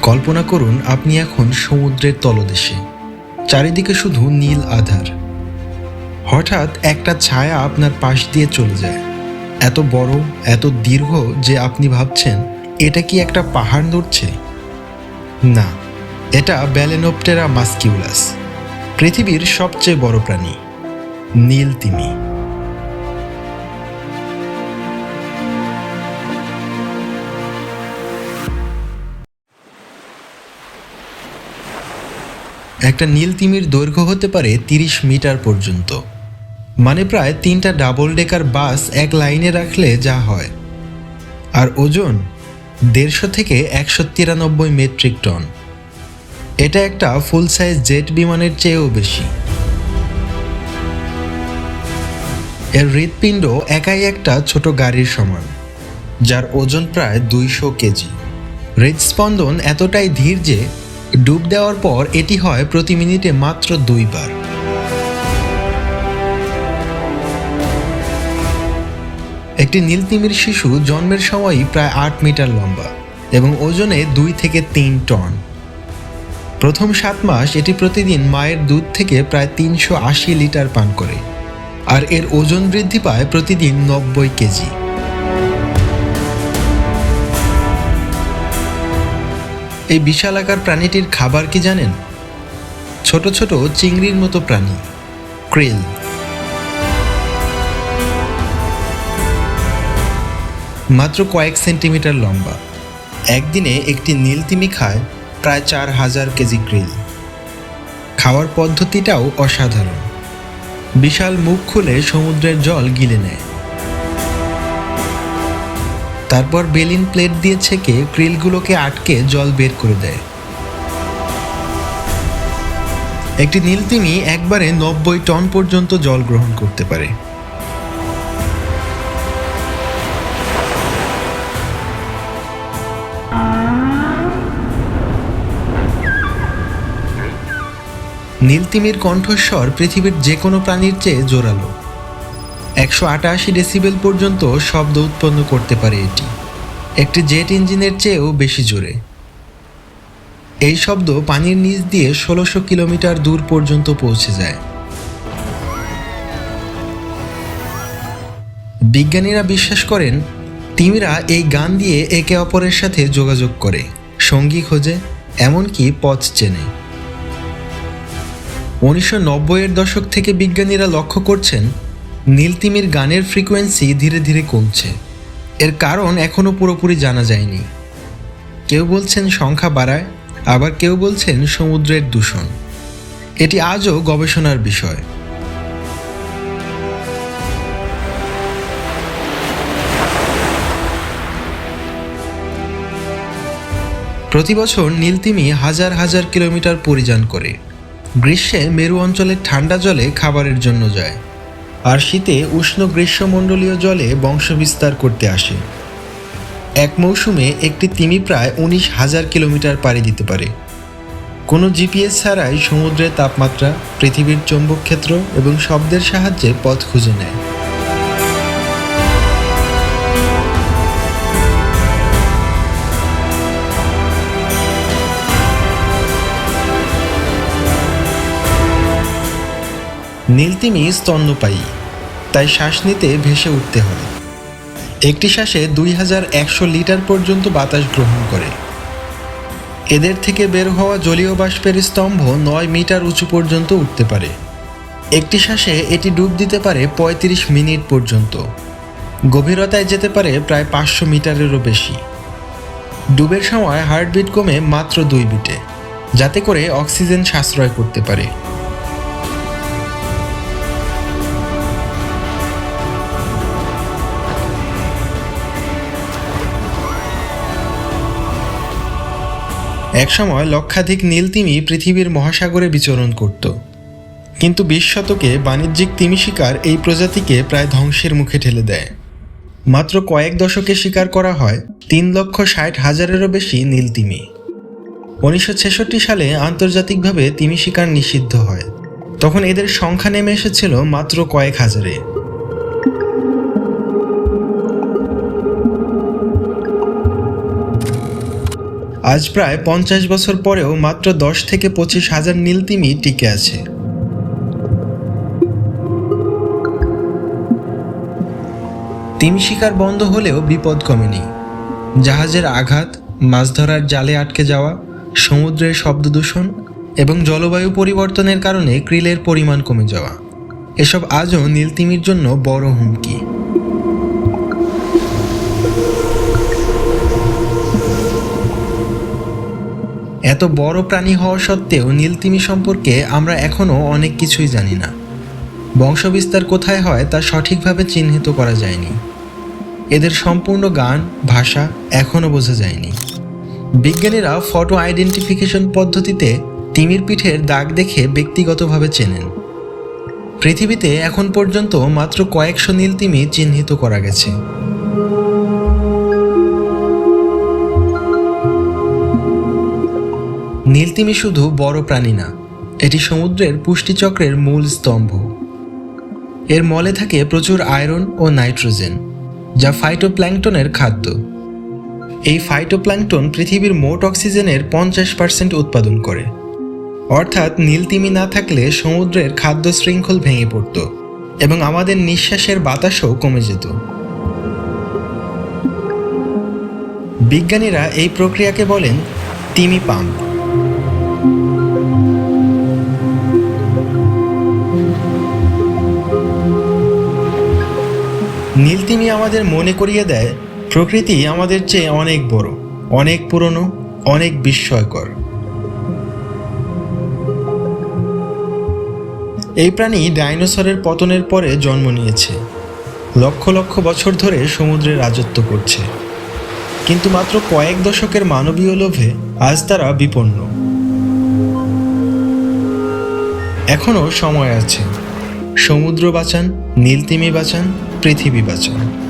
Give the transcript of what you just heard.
কল্পনা করুন আপনি এখন সমুদ্রের তলদেশে, চারিদিকে শুধু নীল আধার। হঠাৎ একটা ছায়া আপনার পাশ দিয়ে চলে যায়, এত বড়, এত দীর্ঘ যে আপনি ভাবছেন এটা কি একটা পাহাড় নড়ছে। না, এটা ব্যালেনোপ্টেরা মাস্কিউলাস, পৃথিবীর সবচেয়ে বড় প্রাণী, নীল তিমি। একটা নীল তিমির দৈর্ঘ্য হতে পারে 30 মিটার পর্যন্ত, মানে প্রায় 3টা ডাবল ডেকার বাস এক লাইনে রাখলে যা হয়। আর ওজন 150 থেকে 193 মেট্রিক টন। এটা একটা ফুল সাইজ জেট বিমানের চেয়েও বেশি। এর হৃৎপিণ্ড একাই একটা ছোট গাড়ির সমান, যার ওজন প্রায় 200 কেজি। হৃদস্পন্দন এতটাই ধীর যে ডুব দেওয়ার পর এটি হয় প্রতি মিনিটে মাত্র 2 বার। একটি নীল তিমির শিশু জন্মের সময়ই প্রায় 8 মিটার লম্বা এবং ওজনে 2 থেকে 3 টন। প্রথম 7 মাস এটি প্রতিদিন মায়ের দুধ থেকে প্রায় 380 লিটার পান করে, আর এর ওজন বৃদ্ধি পায় প্রতিদিন 90 কেজি। এই বিশালাকার প্রাণীটির খাবার কি জানেন? ছোট ছোট চিংড়ির মতো প্রাণী, ক্রিল। মাত্র কয়েক সেন্টিমিটার লম্বা। একদিনে একটি নীল তিমি খায় প্রায় 4000 কেজি ক্রিল। খাওয়ার পদ্ধতিটাও অসাধারণ। বিশাল মুখ খুলে সমুদ্রের জল গিলে নেয়, তারপর বেলিন প্লেট দিয়ে ছেঁকে ক্রিলগুলোকে আটকে জল বের করে দেয়। একটি নীল তিমি একবারে 90 টন পর্যন্ত জল গ্রহণ করতে পারে। নীল তিমির কণ্ঠস্বর পৃথিবীর যে কোনো প্রাণীর চেয়ে জোরালো। 188 ডেসিবেল পর্যন্ত শব্দ উৎপন্ন করতে পারে এটি, একটি জেট ইঞ্জিনের চেয়েও বেশি জোরে। এই শব্দ পানির নিচ দিয়ে 1600 কিলোমিটার দূর পর্যন্ত পৌঁছে যায়। বিজ্ঞানীরা বিশ্বাস করেন তিমিরা এই গান দিয়ে একে অপরের সাথে যোগাযোগ করে, সঙ্গী খোঁজে, এমনকি পথ চেনে। 1990-এর দশক থেকে বিজ্ঞানীরা লক্ষ্য করছেন নীল তিমির গানের ফ্রিকোয়েন্সি ধীরে ধীরে কমছে। এর কারণ এখনও পুরোপুরি জানা যায়নি। কেউ বলছেন সংখ্যা বাড়ায়, আবার কেউ বলছেন সমুদ্রের দূষণ। এটি আজও গবেষণার বিষয়। প্রতি বছর নীল তিমি হাজার হাজার কিলোমিটার পরিযান করে। গ্রীষ্মে মেরু অঞ্চলের ঠান্ডা জলে খাবারের জন্য যায়, আর শীতে উষ্ণ গ্রীষ্মমণ্ডলীয় জলে বংশবিস্তার করতে আসে। এক মৌসুমে একটি তিমি প্রায় 19,000 কিলোমিটার পাড়ি দিতে পারে। কোনো জিপিএস ছাড়াই সমুদ্রের তাপমাত্রা, পৃথিবীর চৌম্বক ক্ষেত্র এবং শব্দের সাহায্যে পথ খুঁজে নেয়। নীল তিমি স্তন্যপায়ী, তাই শ্বাস নিতে ভেসে উঠতে হয়। একটি শ্বাসে 2100 লিটার পর্যন্ত বাতাস গ্রহণ করে। এদের থেকে বের হওয়া জলীয় বাষ্পের স্তম্ভ 9 মিটার উঁচু পর্যন্ত উঠতে পারে। একটি শ্বাসে এটি ডুব দিতে পারে 35 মিনিট পর্যন্ত। গভীরতায় যেতে পারে প্রায় 500 মিটারেরও বেশি। ডুবের সময় হার্টবিট কমে মাত্র 2 বিটে, যাতে করে অক্সিজেন সাশ্রয় করতে পারে। একসময় লক্ষাধিক নীল তিমি পৃথিবীর মহাসাগরে বিচরণ করত, কিন্তু 20 শতকে বাণিজ্যিক তিমি শিকার এই প্রজাতিকে প্রায় ধ্বংসের মুখে ঠেলে দেয়। মাত্র কয়েক দশকে শিকার করা হয় 3,60,000-এরও বেশি নীল তিমি। 1966 সালে আন্তর্জাতিকভাবে তিমি শিকার নিষিদ্ধ হয়। তখন এদের সংখ্যা নেমে এসেছিল মাত্র কয়েক হাজারে। আজ প্রায় 50 বছর পরেও মাত্র 10 থেকে 25 হাজার নীলতিমি টিকে আছে। তিমি শিকার বন্ধ হলেও বিপদ কমেনি। জাহাজের আঘাত, মাছ ধরার জালে আটকে যাওয়া, সমুদ্রের শব্দ দূষণ এবং জলবায়ু পরিবর্তনের কারণে krill-এর পরিমাণ কমে যাওয়া, এসব আজও নীলতিমির জন্য বড় হুমকি। এত বড় প্রাণী হওয়া সত্ত্বেও নীলতিমি সম্পর্কে আমরা এখনও অনেক কিছুই জানি না। বংশবিস্তার কোথায় হয় তা সঠিকভাবে চিহ্নিত করা যায়নি। এদের সম্পূর্ণ গান, ভাষা এখনও বোঝা যায়নি। বিজ্ঞানীরা ফটো আইডেন্টিফিকেশন পদ্ধতিতে তিমির পিঠের দাগ দেখে ব্যক্তিগতভাবে চেনেন। পৃথিবীতে এখন পর্যন্ত মাত্র কয়েকশো নীলতিমি চিহ্নিত করা গেছে। নীলতিমি শুধু বড় প্রাণী না, এটি সমুদ্রের পুষ্টিচক্রের মূল স্তম্ভ। এর মলে থাকে প্রচুর আয়রন ও নাইট্রোজেন, যা ফাইটোপ্ল্যাঙ্কটনের খাদ্য। এই ফাইটোপ্ল্যাঙ্কটন পৃথিবীর মোট অক্সিজেনের 50% উৎপাদন করে। অর্থাৎ নীলতিমি না থাকলে সমুদ্রের খাদ্য শৃঙ্খল ভেঙে পড়ত এবং আমাদের নিঃশ্বাসের বাতাসও কমে যেত। বিজ্ঞানীরা এই প্রক্রিয়াকে বলেন তিমি পাম্প। নীলতিমি আমাদের মনে করিয়ে দেয় প্রকৃতি আমাদের চেয়ে অনেক বড়, অনেক পুরনো, অনেক বিস্ময়কর। এই প্রাণী ডাইনোসরের পতনের পরে জন্ম নিয়েছে, লক্ষ লক্ষ বছর ধরে সমুদ্রে রাজত্ব করছে, কিন্তু মাত্র কয়েক দশকের মানবীয় লোভে আজ তারা বিপন্ন। এখনো সময় আছে। সমুদ্র বাঁচান, নীলতিমি বাঁচান, পৃথিবী বাঁচান।